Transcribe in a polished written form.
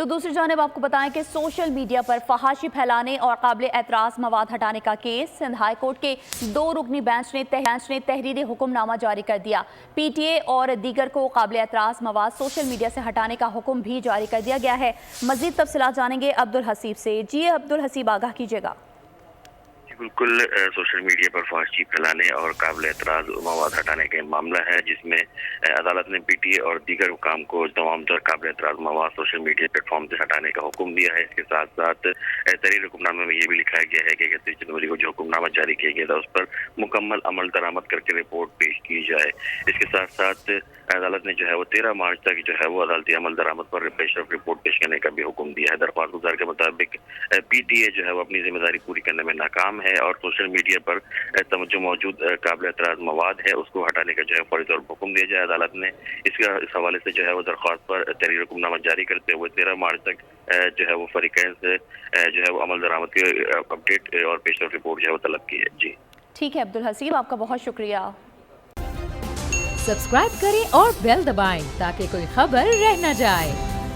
تو دوسری جانب آپ کو بتائیں کہ سوشل میڈیا پر فحاشی پھیلانے اور قابل اعتراض مواد ہٹانے کا کیس سندھ ہائی کورٹ کے 2 رکنی بینچ نے تحریری حکم نامہ جاری کر دیا۔ پی ٹی اے اور دیگر کو قابل اعتراض مواد سوشل میڈیا سے ہٹانے کا حکم بھی جاری کر دیا گیا ہے۔ مزید تفصیلات جانیں گے عبدالحسیب سے۔ جی عبدالحسیب، آگاہ کیجیے گا۔ بالکل، سوشل میڈیا پر فحاشی پھیلانے اور قابل اعتراض مواد ہٹانے کا معاملہ ہے، جس میں عدالت نے پی ٹی اے اور دیگر حکام کو تمام تر قابل اعتراض مواد سوشل میڈیا پلیٹ فارم سے ہٹانے کا حکم دیا ہے۔ اس کے ساتھ ساتھ تحریر حکم نامے میں یہ بھی لکھا گیا ہے کہ 31 جنوری کو جو حکم نامہ جاری کیا گیا تھا اس پر مکمل عمل درآمد کر کے رپورٹ پیش کی جائے۔ اس کے ساتھ ساتھ عدالت نے جو ہے وہ 13 مارچ تک جو ہے وہ عدالتی عمل درآمد پر رپورٹ پیش کرنے کا بھی حکم دیا ہے۔ درخواست گزار کے مطابق پی ٹی اے جو ہے وہ اپنی ذمہ داری پوری کرنے میں ناکام ہے اور سوشل میڈیا پر جو موجود قابل اعتراض مواد ہے اس کو ہٹانے کا جو ہے فوری طور پر حکم دیا جائے۔ عدالت نے اس حوالے سے جو ہے وہ درخواست پر تحریر حکم نامہ جاری کرتے ہوئے 13 مارچ تک جو ہے وہ فریقین سے جو ہے وہ عمل درآمد کے اپڈیٹ اور پیشرفت رپورٹ جو ہے وہ طلب کی ہے۔ جی ٹھیک ہے عبدالحسیب، آپ کا بہت شکریہ۔ سبسکرائب کریں اور بیل دبائیں تاکہ کوئی خبر رہ نہ جائے۔